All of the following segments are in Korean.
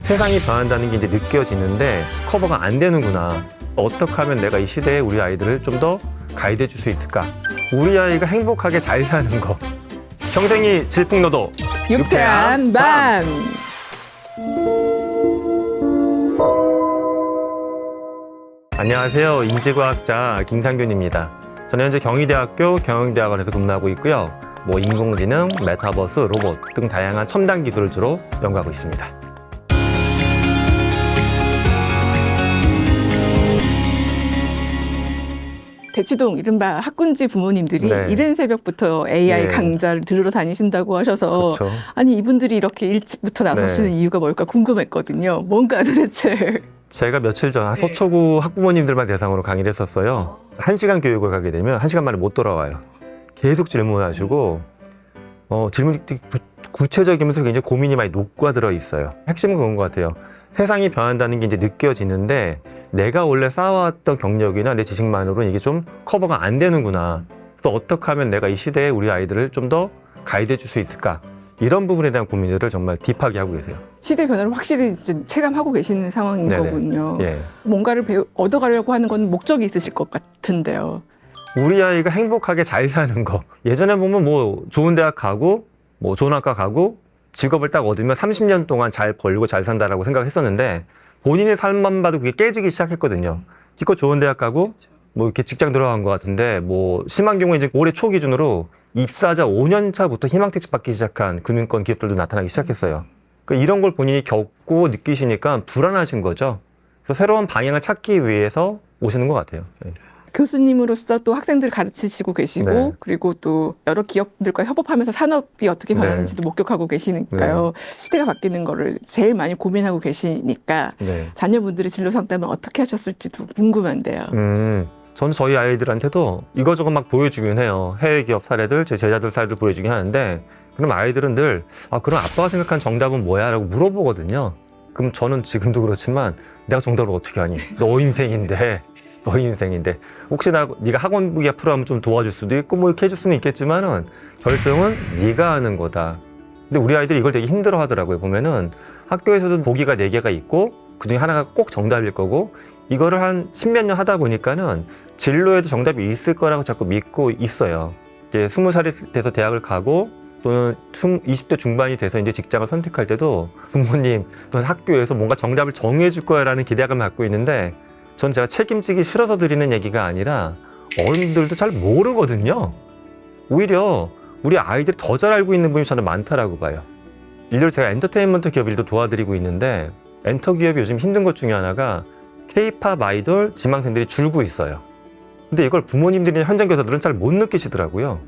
세상이 변한다는 게 이제 느껴지는데 커버가 안 되는구나. 어떻게 하면 내가 이 시대에 우리 아이들을 좀 더 가이드해 줄 수 있을까? 우리 아이가 행복하게 잘 사는 거. 평생이 질풍노도. 유쾌한 밤. 안녕하세요. 인지과학자 김상균입니다. 저는 현재 경희대학교 경영대학원에서 근무하고 있고요. 인공지능, 메타버스, 로봇 등 다양한 첨단 기술을 주로 연구하고 있습니다. 대치동 이른바 학군지 부모님들이 네. 이른 새벽부터 AI 네. 강좌를 들으러 다니신다고 하셔서 그렇죠. 아니 이분들이 이렇게 일찍부터 나서시는 네. 이유가 뭘까 궁금했거든요. 뭔가 도대체. 제가 며칠 전 서초구 학부모님들만 대상으로 강의를 했었어요. 1시간 교육을 가게 되면 1시간 만에 못 돌아와요. 계속 질문하시고 질문이 구체적이면서 굉장히 고민이 많이 녹아들어 있어요. 핵심은 그런 것 같아요. 세상이 변한다는 게 이제 느껴지는데 내가 원래 쌓아왔던 경력이나 내 지식만으로는 이게 좀 커버가 안 되는구나. 그래서 어떻게 하면 내가 이 시대에 우리 아이들을 좀 더 가이드해 줄 수 있을까? 이런 부분에 대한 고민들을 정말 딥하게 하고 계세요. 시대 변화를 확실히 이제 체감하고 계시는 상황인 네네. 거군요. 예. 뭔가를 얻어가려고 하는 건 목적이 있으실 것 같은데요. 우리 아이가 행복하게 잘 사는 거. 예전에 보면 좋은 대학 가고 좋은 학과 가고 직업을 딱 얻으면 30년 동안 잘 벌고 잘 산다라고 생각했었는데 본인의 삶만 봐도 그게 깨지기 시작했거든요. 기껏 좋은 대학 가고 이렇게 직장 들어간 것 같은데 심한 경우에 이제 올해 초 기준으로 입사자 5년 차부터 희망퇴직 받기 시작한 금융권 기업들도 나타나기 시작했어요. 그러니까 이런 걸 본인이 겪고 느끼시니까 불안하신 거죠. 그래서 새로운 방향을 찾기 위해서 오시는 것 같아요. 네. 교수님으로서 또 학생들 가르치시고 계시고 네. 그리고 또 여러 기업들과 협업하면서 산업이 어떻게 변하는지도 목격하고 계시니까요. 시대가 바뀌는 거를 제일 많이 고민하고 계시니까 네. 자녀분들의 진로 상담을 어떻게 하셨을지도 궁금한데요. 저는 저희 아이들한테도 이거저거 막 보여주긴 해요. 해외 기업 사례들, 제 제자들 사례들 보여주긴 하는데 그럼 아이들은 늘 그럼 아빠가 생각한 정답은 뭐야? 라고 물어보거든요. 그럼 저는 지금도 그렇지만 내가 정답을 어떻게 하니? 너 인생인데 혹시 네가 학원비 앞으로 하면 좀 도와줄 수도 있고 이렇게 해줄 수는 있겠지만은 결정은 네가 하는 거다. 근데 우리 아이들이 이걸 되게 힘들어 하더라고요. 보면은 학교에서도 보기가 4개가 있고 그중에 하나가 꼭 정답일 거고 이거를 한 10몇 년 하다 보니까는 진로에도 정답이 있을 거라고 자꾸 믿고 있어요. 이제 20살이 돼서 대학을 가고 또는 20대 중반이 돼서 이제 직장을 선택할 때도 부모님 또는 학교에서 뭔가 정답을 정해줄 거야라는 기대감을 갖고 있는데 전 제가 책임지기 싫어서 드리는 얘기가 아니라 어른들도 잘 모르거든요. 오히려 우리 아이들이 더 잘 알고 있는 분이 저는 많다라고 봐요. 일례로 제가 엔터테인먼트 기업 일도 도와드리고 있는데 엔터 기업이 요즘 힘든 것 중에 하나가 K-팝 아이돌 지망생들이 줄고 있어요. 근데 이걸 부모님들이나 현장 교사들은 잘 못 느끼시더라고요.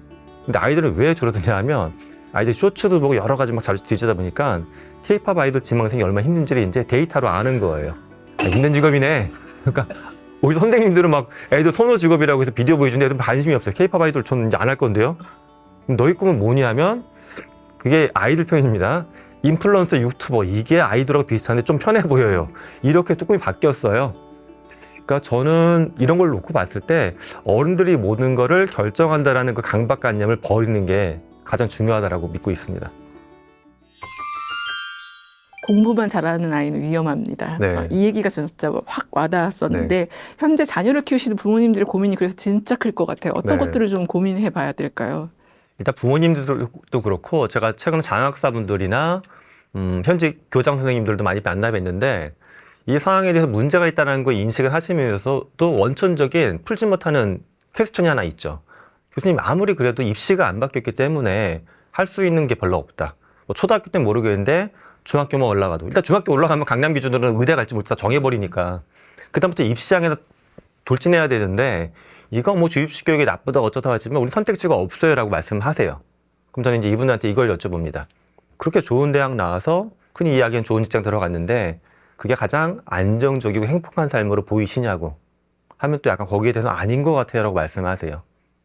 근데 아이들은 왜 줄어드냐 하면 아이들이 쇼츠도 보고 여러 가지 막 자주 뒤지다 보니까 K-팝 아이돌 지망생이 얼마나 힘든지를 이제 데이터로 아는 거예요. 힘든 직업이네. 그러니까 오히려 선생님들은 막 애들 선호 직업이라고 해서 비디오 보여주는데 애들은 관심이 없어요. K-팝 아이돌 저는 이제 안 할 건데요. 그럼 너희 꿈은 뭐냐면 그게 아이들 표현입니다. 인플루언서 유튜버 이게 아이돌하고 비슷한데 좀 편해 보여요. 이렇게 또 꿈이 바뀌었어요. 그러니까 저는 이런 걸 놓고 봤을 때 어른들이 모든 거를 결정한다라는 그 강박관념을 버리는 게 가장 중요하다라고 믿고 있습니다. 공부만 잘하는 아이는 위험합니다. 네. 이 얘기가 진짜 확 와닿았었는데 네. 현재 자녀를 키우시는 부모님들의 고민이 그래서 진짜 클 것 같아요. 어떤 네. 것들을 좀 고민해 봐야 될까요? 일단 부모님들도 그렇고 제가 최근에 장학사분들이나 현직 교장 선생님들도 많이 만나뵀는데 이 상황에 대해서 문제가 있다는 거 인식을 하시면서도 원천적인 풀지 못하는 퀘스천이 하나 있죠. 교수님 아무리 그래도 입시가 안 바뀌었기 때문에 할 수 있는 게 별로 없다. 초등학교 때는 모르겠는데 중학교만 올라가도 일단 중학교 올라가면 강남 기준으로는 의대 갈지 못해서 정해버리니까 그다음부터 입시장에서 돌진해야 되는데 이거 주입식 교육이 나쁘다 어쩌다 하지만 우리 선택지가 없어요 라고 말씀하세요. 그럼 저는 이제 이분한테 이걸 여쭤봅니다. 그렇게 좋은 대학 나와서 흔히 이야기하는 좋은 직장 들어갔는데 그게 가장 안정적이고 행복한 삶으로 보이시냐고 하면 또 약간 거기에 대해서 아닌 것 같아요 라고 말씀하세요.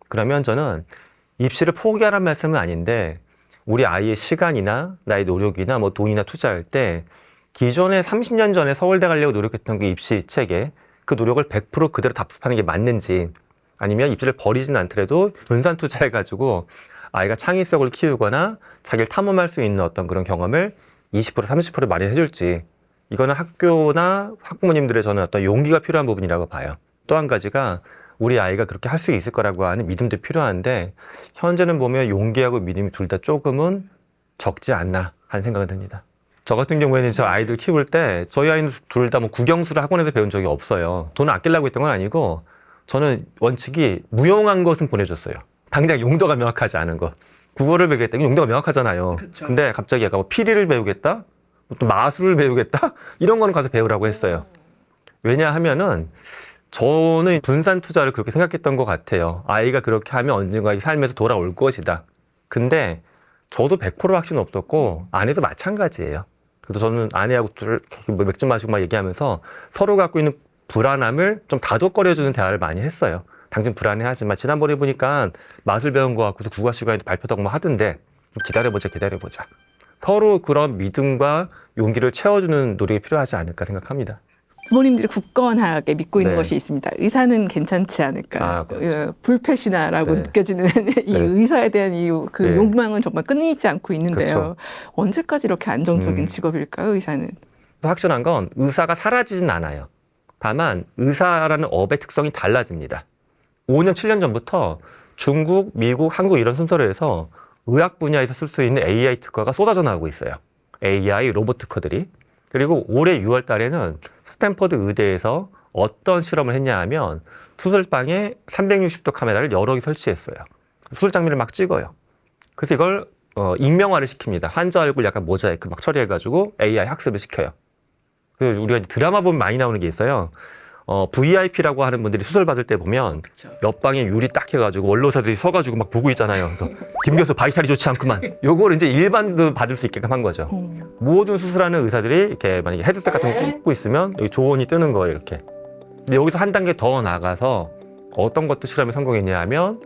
그러면 저는 입시를 포기하라는 말씀은 아닌데 우리 아이의 시간이나 나의 노력이나 돈이나 투자할 때 기존에 30년 전에 서울대 가려고 노력했던 그 입시 체계 그 노력을 100% 그대로 답습하는 게 맞는지 아니면 입시를 버리진 않더라도 분산 투자해가지고 아이가 창의성을 키우거나 자기를 탐험할 수 있는 어떤 그런 경험을 20% 30% 마련해줄지 이거는 학교나 학부모님들의 저는 어떤 용기가 필요한 부분이라고 봐요. 또 한 가지가 우리 아이가 그렇게 할 수 있을 거라고 하는 믿음도 필요한데 현재는 보면 용기하고 믿음이 둘 다 조금은 적지 않나 하는 생각이 듭니다. 저 같은 경우에는 저 아이들 키울 때 저희 아이는 둘 다 뭐 국영수를 학원에서 배운 적이 없어요. 돈을 아끼려고 했던 건 아니고 저는 원칙이 무용한 것은 보내줬어요. 당장 용도가 명확하지 않은 것. 국어를 배우겠다. 용도가 명확하잖아요. 그쵸. 근데 갑자기 약간 뭐 피리를 배우겠다? 또 마술을 배우겠다? 이런 거는 가서 배우라고 했어요. 왜냐하면은 저는 분산 투자를 그렇게 생각했던 것 같아요. 아이가 그렇게 하면 언젠가 삶에서 돌아올 것이다. 근데 저도 100% 확신 없었고 아내도 마찬가지예요. 그래서 저는 아내하고 맥주 마시고 막 얘기하면서 서로 갖고 있는 불안함을 좀 다독거려주는 대화를 많이 했어요. 당신 불안해하지만 지난번에 보니까 마술 배운 거 갖고서 국어 시간에도 발표하고 뭐 하던데 좀 기다려보자. 서로 그런 믿음과 용기를 채워주는 노력이 필요하지 않을까 생각합니다. 부모님들이 굳건하게 믿고 있는 네. 것이 있습니다. 의사는 괜찮지 않을까. 그렇죠. 불패시나라고 네. 느껴지는 이 네. 의사에 대한 네. 욕망은 정말 끊이지 않고 있는데요. 그렇죠. 언제까지 이렇게 안정적인 직업일까요, 의사는? 확실한 건 의사가 사라지진 않아요. 다만 의사라는 업의 특성이 달라집니다. 5년, 7년 전부터 중국, 미국, 한국 이런 순서로 해서 의학 분야에서 쓸 수 있는 AI 특허가 쏟아져 나오고 있어요. AI 로봇 특허들이. 그리고 올해 6월 달에는 스탠퍼드 의대에서 어떤 실험을 했냐 하면 수술방에 360도 카메라를 여러 개 설치했어요. 수술 장면을 막 찍어요. 그래서 이걸 익명화를 시킵니다. 환자 얼굴 약간 모자이크 막 처리해가지고 AI 학습을 시켜요. 그래서 우리가 드라마 보면 많이 나오는 게 있어요. VIP라고 하는 분들이 수술 받을 때 보면 옆방에 유리 딱 해가지고 원로사들이 서가지고 막 보고 있잖아요. 그래서 김 교수 바이탈이 좋지 않구만. 요거를 이제 일반도 받을 수 있게끔 한 거죠. 모든 수술하는 의사들이 이렇게 만약에 헤드셋 같은 거 꽂고 있으면 여기 조언이 뜨는 거예요. 이렇게. 근데 여기서 한 단계 더 나가서 어떤 것도 실험에 성공했냐 하면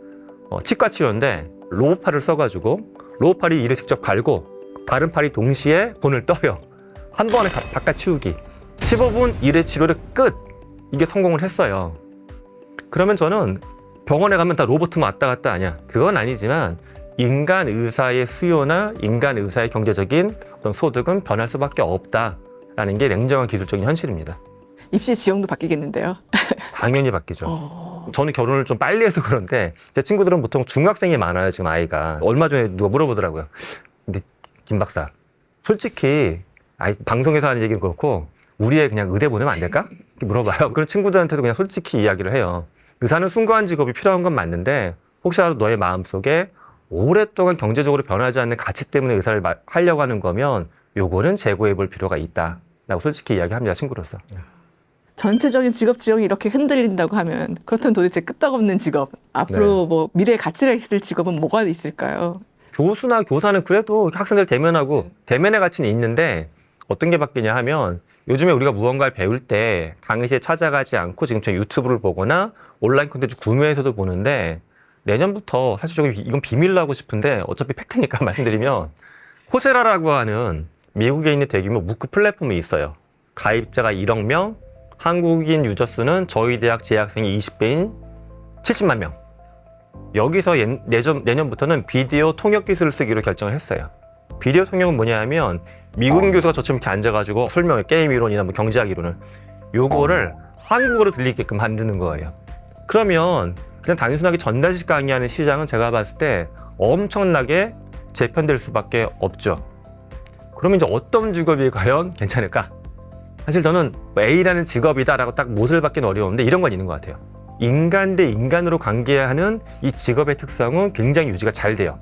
치과 치료인데 로봇팔을 써가지고 로봇팔이 이를 직접 갈고 다른 팔이 동시에 본을 떠요. 한 번에 바깥 치우기. 15분 1회 치료를 끝. 이게 성공을 했어요. 그러면 저는 병원에 가면 다 로봇만 왔다 갔다 하냐? 그건 아니지만 인간 의사의 수요나 인간 의사의 경제적인 어떤 소득은 변할 수밖에 없다라는 게 냉정한 기술적인 현실입니다. 입시 지형도 바뀌겠는데요. 당연히 바뀌죠. 저는 결혼을 좀 빨리 해서 그런데 제 친구들은 보통 중학생이 많아요. 지금 아이가. 얼마 전에 누가 물어보더라고요. 근데 김 박사, 솔직히 방송에서 하는 얘기는 그렇고 우리 애 그냥 의대 보내면 안 될까? 이렇게 물어봐요. 그런 친구들한테도 그냥 솔직히 이야기를 해요. 의사는 숭고한 직업이 필요한 건 맞는데 혹시라도 너의 마음속에 오랫동안 경제적으로 변하지 않는 가치 때문에 의사를 하려고 하는 거면 요거는 재고해 볼 필요가 있다라고 솔직히 이야기합니다. 친구로서. 전체적인 직업 지형이 이렇게 흔들린다고 하면 그렇다면 도대체 끄떡없는 직업, 앞으로 뭐 미래에 가치가 있을 직업은 뭐가 있을까요? 교수나 교사는 그래도 학생들 대면하고 대면의 가치는 있는데 어떤 게 바뀌냐 하면 요즘에 우리가 무언가를 배울 때 강의실에 찾아가지 않고 지금처럼 유튜브를 보거나 온라인 콘텐츠 구매해서도 보는데 내년부터 사실 저기 이건 비밀로 하고 싶은데 어차피 팩트니까 말씀드리면 코세라라고 하는 미국에 있는 대규모 무크 플랫폼이 있어요. 가입자가 1억 명, 한국인 유저 수는 저희 대학 재학생이 20배인 70만 명. 여기서 내년부터는 비디오 통역 기술을 쓰기로 결정을 했어요. 비디오 통역은 뭐냐 하면 미국인 교수가 저처럼 이렇게 앉아가지고 설명해. 게임 이론이나 뭐 경제학 이론을. 요거를 한국어로 들리게끔 만드는 거예요. 그러면 그냥 단순하게 전달식 강의하는 시장은 제가 봤을 때 엄청나게 재편될 수밖에 없죠. 그러면 이제 어떤 직업이 과연 괜찮을까? 사실 저는 A라는 직업이다라고 딱 못을 받기는 어려운데 이런 건 있는 것 같아요. 인간 대 인간으로 관계하는 이 직업의 특성은 굉장히 유지가 잘 돼요.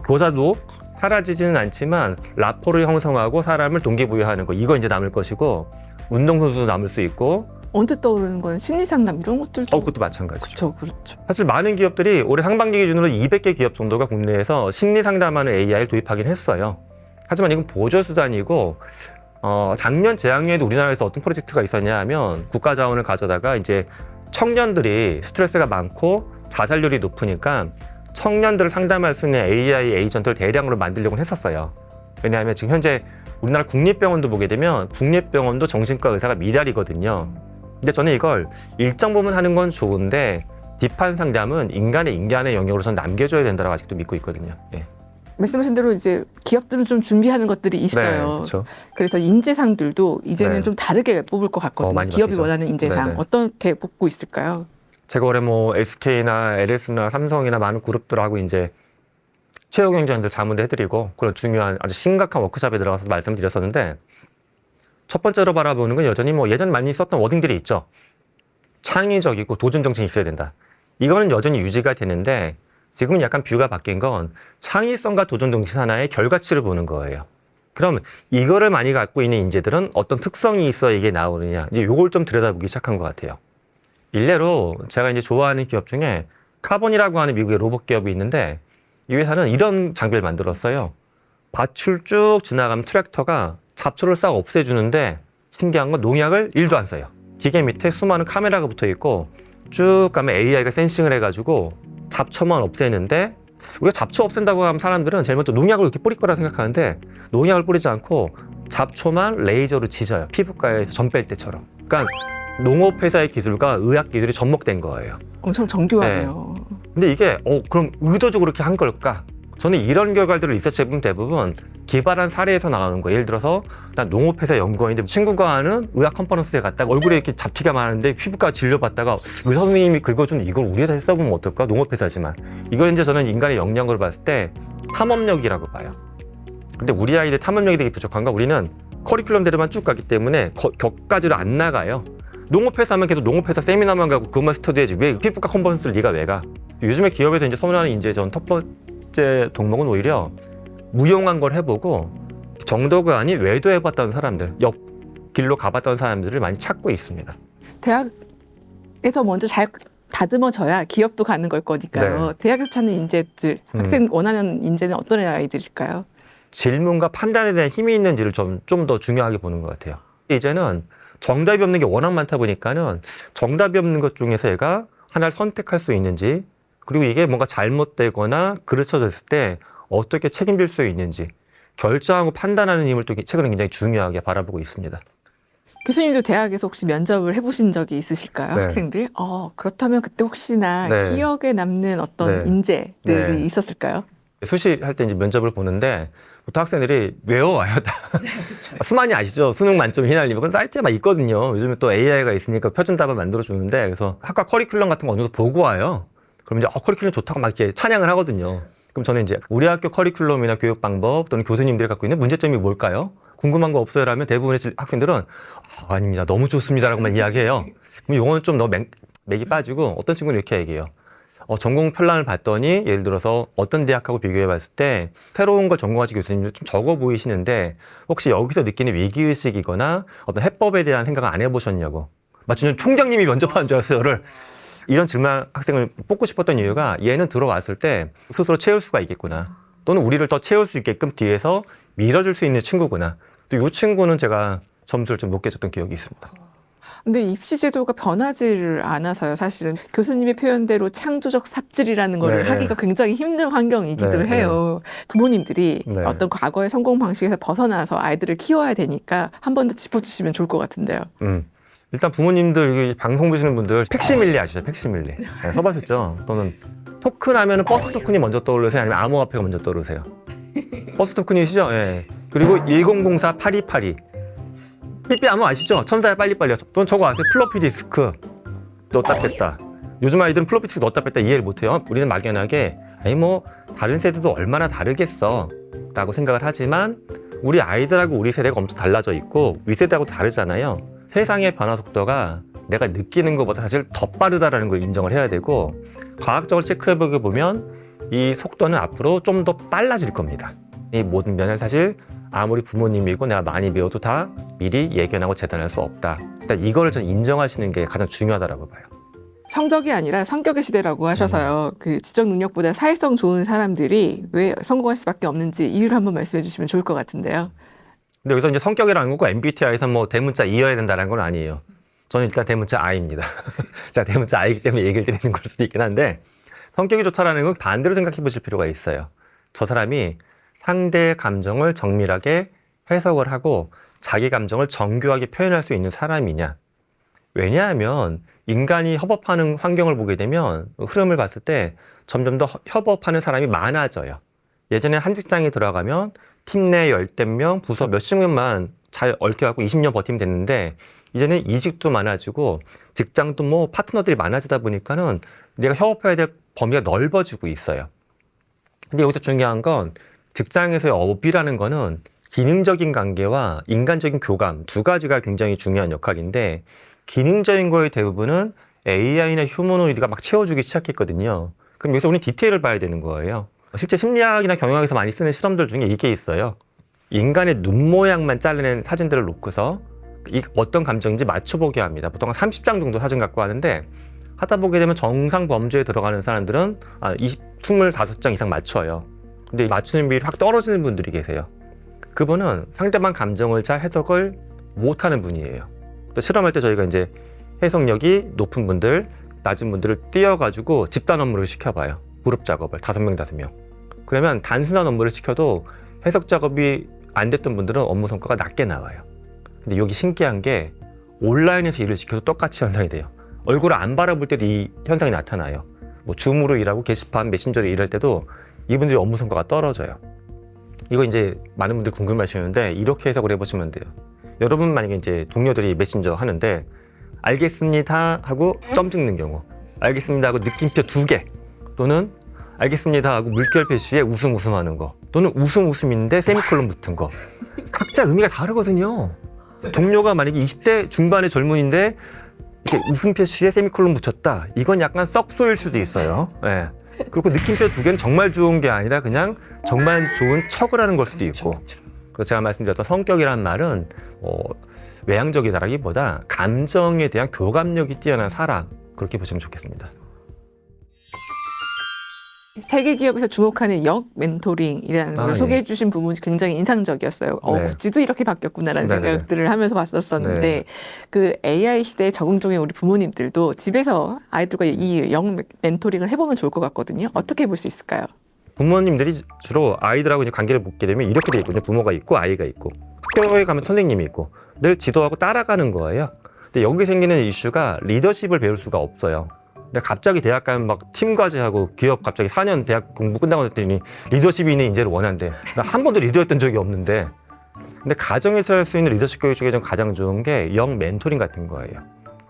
교사도 사라지지는 않지만 라포를 형성하고 사람을 동기부여하는 거 이거 이제 남을 것이고 운동선수도 남을 수 있고 언뜻 떠오르는 건 심리상담 이런 것들도 그것도 마찬가지죠. 그렇죠. 사실 많은 기업들이 올해 상반기 기준으로 200개 기업 정도가 국내에서 심리 상담하는 AI를 도입하긴 했어요. 하지만 이건 보조수단이고 작년 재학년에도 우리나라에서 어떤 프로젝트가 있었냐 하면 국가 자원을 가져다가 이제 청년들이 스트레스가 많고 자살률이 높으니까 청년들을 상담할 수 있는 AI 에이전트를 대량으로 만들려고 했었어요. 왜냐하면 지금 현재 우리나라 국립병원도 보게 되면 국립병원도 정신과 의사가 미달이거든요. 근데 저는 이걸 일정 부분 하는 건 좋은데 딥한 상담은 인간의 영역으로 전 남겨줘야 된다고 아직도 믿고 있거든요. 예. 말씀하신 대로 이제 기업들은 좀 준비하는 것들이 네, 있어요. 그렇죠. 그래서 인재상들도 이제는 네. 좀 다르게 뽑을 것 같거든요. 많이 기업이 바뀌죠. 원하는 인재상 네네. 어떻게 뽑고 있을까요? 제가 올해 뭐 SK나 LS나 삼성이나 많은 그룹들하고 이제 채용 경쟁들 자문도 해드리고 그런 중요한 아주 심각한 워크숍에 들어가서 말씀드렸었는데 첫 번째로 바라보는 건 여전히 뭐 예전 많이 썼던 워딩들이 있죠. 창의적이고 도전 정신이 있어야 된다. 이거는 여전히 유지가 되는데 지금은 약간 뷰가 바뀐 건 창의성과 도전 정신 하나의 결과치를 보는 거예요. 그럼 이거를 많이 갖고 있는 인재들은 어떤 특성이 있어 이게 나오느냐. 이제 요걸 좀 들여다보기 시작한 것 같아요. 일례로 제가 이제 좋아하는 기업 중에 카본이라고 하는 미국의 로봇 기업이 있는데 이 회사는 이런 장비를 만들었어요. 밭을 쭉 지나가면 트랙터가 잡초를 싹 없애주는데 신기한 건 농약을 1도 안 써요. 기계 밑에 수많은 카메라가 붙어 있고 쭉 가면 AI가 센싱을 해가지고 잡초만 없애는데 우리가 잡초 없앤다고 하면 사람들은 제일 먼저 농약을 이렇게 뿌릴 거라 생각하는데 농약을 뿌리지 않고 잡초만 레이저로 지져요. 피부과에서 점 뺄 때처럼. 그러니까 농업회사의 기술과 의학 기술이 접목된 거예요. 엄청 정교하네요. 근데 이게 그럼 의도적으로 그렇게 한 걸까? 저는 이런 결과들을 리서치해보면 대부분 기발한 사례에서 나오는 거예요. 예를 들어서 난 농업회사 연구원인데 친구가 하는 의학 컨퍼런스에 갔다가 얼굴에 이렇게 잡티가 많은데 피부과 진료받다가 의사 선생님이 긁어준 이걸 우리 회사에 써보면 어떨까? 농업회사지만. 이걸 이제 저는 인간의 역량으로 봤을 때 탐험력이라고 봐요. 근데 우리 아이들 탐험력이 되게 부족한 건 우리는 커리큘럼대로만 쭉 가기 때문에 격가지로 안 나가요. 농업회사 하면 계속 농업회사 세미나만 가고 그것만 스터디해지 왜 피부과 컨퍼런스를 네가 왜 가? 요즘에 기업에서 이제 선호하는 인재 전 첫 번째 동목은 오히려 무용한 걸 해보고 정도가 아닌 외도 해봤던 사람들, 옆 길로 가봤던 사람들을 많이 찾고 있습니다. 대학에서 먼저 잘 다듬어져야 기업도 가는 걸 거니까요. 네. 대학에서 찾는 인재들, 학생 원하는 인재는 어떤 아이들일까요? 질문과 판단에 대한 힘이 있는지를 좀 더 중요하게 보는 것 같아요. 이제는 정답이 없는 게 워낙 많다 보니까는 정답이 없는 것 중에서 얘가 하나를 선택할 수 있는지 그리고 이게 뭔가 잘못되거나 그르쳐졌을 때 어떻게 책임질 수 있는지 결정하고 판단하는 힘을 또 최근에 굉장히 중요하게 바라보고 있습니다. 교수님도 대학에서 혹시 면접을 해보신 적이 있으실까요? 네. 학생들? 그렇다면 그때 혹시나 네. 기억에 남는 어떤 네. 인재들이 네. 있었을까요? 수시할 때 이제 면접을 보는데 보통 학생들이 외워와요. 다. 수만이 아시죠? 수능 만점 휘날리면 그건 사이트에 막 있거든요. 요즘에 또 AI가 있으니까 표준답을 만들어주는데 그래서 학과 커리큘럼 같은 거 어느 정도 보고 와요. 그럼 이제 커리큘럼 좋다고 막 이렇게 찬양을 하거든요. 그럼 저는 이제 우리 학교 커리큘럼이나 교육 방법 또는 교수님들이 갖고 있는 문제점이 뭘까요? 궁금한 거 없어요? 라면 대부분의 학생들은 아닙니다. 너무 좋습니다. 라고만 이야기해요. 그럼 용어는 좀 너무 맥이 빠지고 어떤 친구는 이렇게 얘기해요. 전공 편람을 봤더니 예를 들어서 어떤 대학하고 비교해 봤을 때 새로운 걸 전공하신 교수님들 좀 적어 보이시는데 혹시 여기서 느끼는 위기의식이거나 어떤 해법에 대한 생각을 안 해보셨냐고. 마치 총장님이 면접하는 줄 알았어요. 저를. 이런 질문 학생을 뽑고 싶었던 이유가 얘는 들어왔을 때 스스로 채울 수가 있겠구나. 또는 우리를 더 채울 수 있게끔 뒤에서 밀어줄 수 있는 친구구나. 또 이 친구는 제가 점수를 좀 높게 줬던 기억이 있습니다. 근데 입시 제도가 변하지를 않아서요. 사실은 교수님의 표현대로 창조적 삽질이라는 거를 네. 하기가 굉장히 힘든 환경이기도 네. 해요. 부모님들이 네. 어떤 과거의 성공 방식에서 벗어나서 아이들을 키워야 되니까 한 번 더 짚어주시면 좋을 것 같은데요. 일단 부모님들 방송 보시는 분들 팩시밀리 아시죠? 팩시밀리. 네, 써보셨죠? 또는 토큰 하면은 버스 토큰이 먼저 떠오르세요? 아니면 암호화폐가 먼저 떠오르세요? 버스 토큰이시죠? 예. 그리고 1004-8282. 삐삐 암호 아시죠? 천사의 빨리빨리요. 또는 저거 아세요? 플로피 디스크 넣었다 뺐다. 요즘 아이들은 플로피 디스크 넣었다 뺐다 이해를 못해요. 우리는 막연하게 아니 뭐 다른 세대도 얼마나 다르겠어 라고 생각을 하지만 우리 아이들하고 우리 세대가 엄청 달라져 있고 윗세대하고 다르잖아요. 세상의 변화 속도가 내가 느끼는 것보다 사실 더 빠르다라는 걸 인정을 해야 되고 과학적으로 체크해보게 보면 이 속도는 앞으로 좀 더 빨라질 겁니다. 이 모든 면을 사실 아무리 부모님이고 내가 많이 배워도 다 미리 예견하고 재단할 수 없다. 일단 이거를 좀 인정하시는 게 가장 중요하다고 봐요. 성적이 아니라 성격의 시대라고 하셔서요. 그 지적 능력보다 사회성 좋은 사람들이 왜 성공할 수밖에 없는지 이유를 한번 말씀해 주시면 좋을 것 같은데요. 근데 여기서 이제 성격이라는 거고 MBTI에서 뭐 대문자 E여야 된다는 건 아니에요. 저는 일단 대문자 I입니다. 제가 대문자 I이기 때문에 얘기를 드리는 걸 수도 있긴 한데 성격이 좋다라는 건 반대로 생각해 보실 필요가 있어요. 저 사람이 상대의 감정을 정밀하게 해석을 하고 자기 감정을 정교하게 표현할 수 있는 사람이냐. 왜냐하면 인간이 협업하는 환경을 보게 되면 흐름을 봤을 때 점점 더 협업하는 사람이 많아져요. 예전에 한 직장에 들어가면 팀 내 10대 명, 부서 몇십 명만 잘 얽혀갖고 20년 버티면 됐는데 이제는 이직도 많아지고 직장도 뭐 파트너들이 많아지다 보니까는 내가 협업해야 될 범위가 넓어지고 있어요. 근데 여기서 중요한 건 직장에서의 업이라는 거는 기능적인 관계와 인간적인 교감 두 가지가 굉장히 중요한 역할인데 기능적인 거의 대부분은 AI나 휴머노이드가 막 채워주기 시작했거든요. 그럼 여기서 우리는 디테일을 봐야 되는 거예요. 실제 심리학이나 경영학에서 많이 쓰는 실험들 중에 이게 있어요. 인간의 눈 모양만 잘라낸 사진들을 놓고서 어떤 감정인지 맞춰보게 합니다. 보통 한 30장 정도 사진 갖고 하는데 하다 보게 되면 정상 범주에 들어가는 사람들은 25장 이상 맞춰요. 근데 맞추는 비율이 확 떨어지는 분들이 계세요. 그분은 상대방 감정을 잘 해석을 못하는 분이에요. 실험할 때 저희가 이제 해석력이 높은 분들, 낮은 분들을 띄어가지고 집단 업무를 시켜봐요. 그룹 작업을 5명. 그러면 단순한 업무를 시켜도 해석 작업이 안 됐던 분들은 업무 성과가 낮게 나와요. 근데 여기 신기한 게 온라인에서 일을 시켜도 똑같이 현상이 돼요. 얼굴을 안 바라볼 때도 이 현상이 나타나요. 뭐 줌으로 일하고 게시판, 메신저로 일할 때도 이분들이 업무 성과가 떨어져요. 이거 이제 많은 분들이 궁금하시는데 이렇게 해석을 해보시면 돼요. 여러분 만약에 이제 동료들이 메신저 하는데 알겠습니다 하고 점 찍는 경우, 알겠습니다 하고 느낌표 2개, 또는 알겠습니다 하고 물결 표시에 웃음 하는 거, 또는 웃음인데 세미콜론 붙은 거. 각자 의미가 다르거든요. 동료가 만약에 20대 중반의 젊은인데 이렇게 웃음 표시에 세미콜론 붙였다. 이건 약간 썩소일 수도 있어요. 네. 그리고 느낌표 2개는 정말 좋은 게 아니라 그냥 정말 좋은 척을 하는 걸 수도 있고. 그래서 제가 말씀드렸던 성격이라는 말은 외향적이다라기보다 감정에 대한 교감력이 뛰어난 사람, 그렇게 보시면 좋겠습니다. 세계 기업에서 주목하는 역 멘토링이라는 걸 소개해 주신 부분이 굉장히 인상적이었어요. 네. 구찌도 이렇게 바뀌었구나라는 네네. 생각들을 하면서 봤었었는데 네. 그 AI 시대에 적응 중인 우리 부모님들도 집에서 아이들과 이 역 멘토링을 해보면 좋을 것 같거든요. 어떻게 해볼 수 있을까요? 부모님들이 주로 아이들하고 이제 관계를 맺게 되면 이렇게 돼 있거든요. 부모가 있고 아이가 있고 학교에 가면 선생님이 있고 늘 지도하고 따라가는 거예요. 근데 여기 생기는 이슈가 리더십을 배울 수가 없어요. 근데 갑자기 대학 가면 막 팀 과제하고 기업 갑자기 4년 대학 공부 끝나고 했더니 리더십이 있는 인재를 원한대. 나 한 번도 리더였던 적이 없는데. 근데 가정에서 할 수 있는 리더십 교육 중에 좀 가장 좋은 게 영 멘토링 같은 거예요.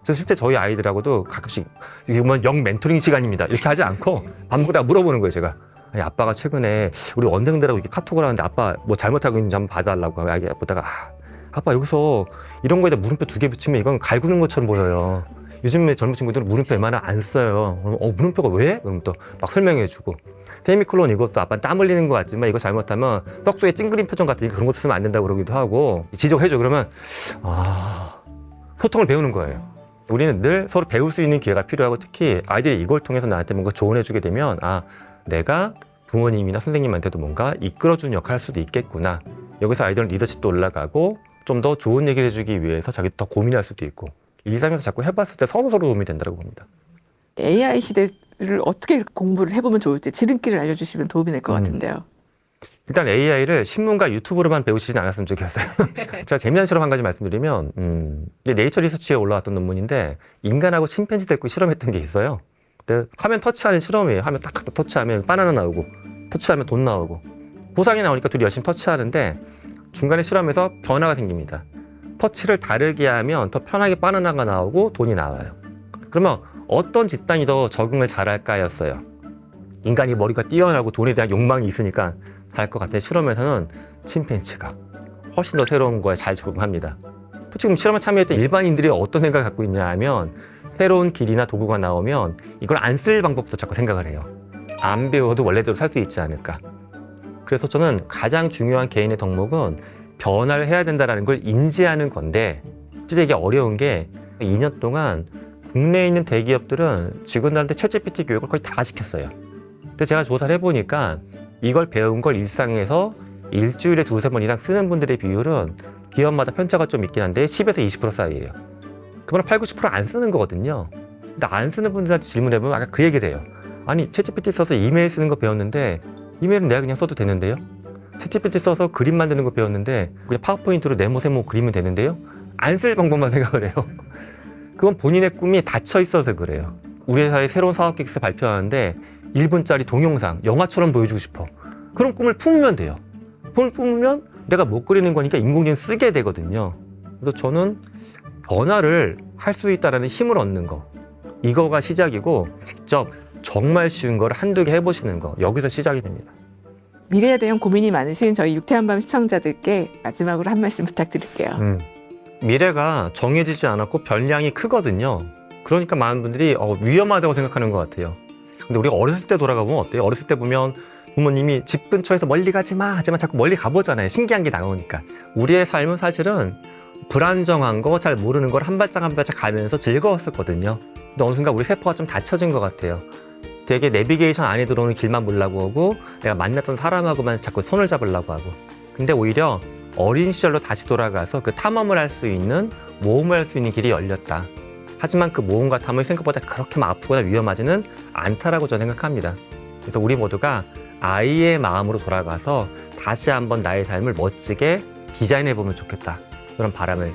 그래서 실제 저희 아이들하고도 가끔씩 이게 뭐 영 멘토링 시간입니다 이렇게 하지 않고 밥 먹고 다 물어보는 거예요. 제가 아니, 아빠가 최근에 우리 원생들하고 이렇게 카톡을 하는데 아빠 뭐 잘못하고 있는지 한번 봐달라고 하면 아기 보다가 아빠 여기서 이런 거에다 물음표 2개 붙이면 이건 갈구는 것처럼 보여요. 요즘에 젊은 친구들은 물음표 웬만하면 안 써요. 그럼 물음표가 왜? 그럼 또 막 설명해주고 세미콜론 이것도 아빠 땀 흘리는 것 같지만 이거 잘못하면 떡두에 찡그린 표정 같으니까 그런 것도 쓰면 안 된다고 그러기도 하고 지적해줘. 그러면 소통을 배우는 거예요. 우리는 늘 서로 배울 수 있는 기회가 필요하고 특히 아이들이 이걸 통해서 나한테 뭔가 조언해주게 되면 내가 부모님이나 선생님한테도 뭔가 이끌어주는 역할을 할 수도 있겠구나. 여기서 아이들은 리더십도 올라가고 좀 더 좋은 얘기를 해주기 위해서 자기도 더 고민할 수도 있고 일상에서 자꾸 해봤을 때 서로 도움이 된다고 봅니다. AI 시대를 어떻게 공부를 해보면 좋을지 지름길을 알려주시면 도움이 될 것 같은데요. 일단 AI를 신문과 유튜브로만 배우시진 않았으면 좋겠어요. 제가 재미난 실험 한 가지 말씀드리면 이제 네이처 리서치에 올라왔던 논문인데 인간하고 침팬지 데리고 실험했던 게 있어요. 근데 화면 터치하는 실험이에요. 화면 딱 터치하면 바나나 나오고 터치하면 돈 나오고 보상이 나오니까 둘이 열심히 터치하는데 중간에 실험에서 변화가 생깁니다. 터치를 다르게 하면 더 편하게 바나나가 나오고 돈이 나와요. 그러면 어떤 집단이 더 적응을 잘할까였어요. 인간이 머리가 뛰어나고 돈에 대한 욕망이 있으니까 잘 것 같아요. 실험에서는 침팬지가 훨씬 더 새로운 거에 잘 적응합니다. 또 지금 실험에 참여했던 일반인들이 어떤 생각을 갖고 있냐 하면 새로운 길이나 도구가 나오면 이걸 안 쓸 방법도 자꾸 생각을 해요. 안 배워도 원래대로 살 수 있지 않을까. 그래서 저는 가장 중요한 개인의 덕목은 변화를 해야 된다는 걸 인지하는 건데 진짜 이게 어려운 게 2년 동안 국내에 있는 대기업들은 직원들한테 챗GPT 교육을 거의 다 시켰어요. 근데 제가 조사를 해보니까 이걸 배운 걸 일상에서 일주일에 2-3번 이상 쓰는 분들의 비율은 기업마다 편차가 좀 있긴 한데 10에서 20% 사이예요. 그거는 80-90% 안 쓰는 거거든요. 근데 안 쓰는 분들한테 질문해보면 아까 그 얘기를 해요. 아니 챗GPT 써서 이메일 쓰는 거 배웠는데 이메일은 내가 그냥 써도 되는데요? 챗GPT 써서 그림 만드는 거 배웠는데 그냥 파워포인트로 네모 세모 그리면 되는데요? 안 쓸 방법만 생각을 해요. 그건 본인의 꿈이 닫혀 있어서 그래요. 우리 회사에 새로운 사업 계획서 발표하는데 1분짜리 동영상, 영화처럼 보여주고 싶어. 그런 꿈을 품으면 돼요. 꿈을 품으면 내가 못 그리는 거니까 인공지능 쓰게 되거든요. 그래서 저는 변화를 할 수 있다는 힘을 얻는 거, 이거가 시작이고, 직접 정말 쉬운 걸 한두 개 해보시는 거, 여기서 시작이 됩니다. 미래에 대한 고민이 많으신 저희 유쾌한 밤 시청자들께 마지막으로 한 말씀 부탁드릴게요. 미래가 정해지지 않았고 변량이 크거든요. 그러니까 많은 분들이 위험하다고 생각하는 것 같아요. 근데 우리가 어렸을 때 돌아가 보면 어때요? 어렸을 때 보면 부모님이 집 근처에서 멀리 가지 마 하지만 자꾸 멀리 가보잖아요. 신기한 게 나오니까. 우리의 삶은 사실은 불안정한 거, 잘 모르는 걸 한 발짝 한 발짝 가면서 즐거웠었거든요. 근데 어느 순간 우리 세포가 좀 닫혀진 것 같아요. 되게 내비게이션 안에 들어오는 길만 보려고 하고 내가 만났던 사람하고만 자꾸 손을 잡으려고 하고. 근데 오히려 어린 시절로 다시 돌아가서 그 탐험을 할 수 있는, 모험을 할 수 있는 길이 열렸다. 하지만 그 모험과 탐험이 생각보다 그렇게 막 아프거나 위험하지는 않다라고 저는 생각합니다. 그래서 우리 모두가 아이의 마음으로 돌아가서 다시 한번 나의 삶을 멋지게 디자인해보면 좋겠다. 그런 바람을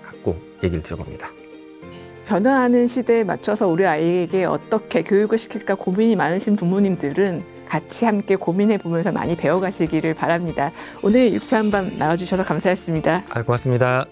갖고 얘기를 드려봅니다. 변화하는 시대에 맞춰서 우리 아이에게 어떻게 교육을 시킬까 고민이 많으신 부모님들은 같이 함께 고민해 보면서 많이 배워가시기를 바랍니다. 오늘 유쾌한 밤 나와주셔서 감사했습니다. 고맙습니다.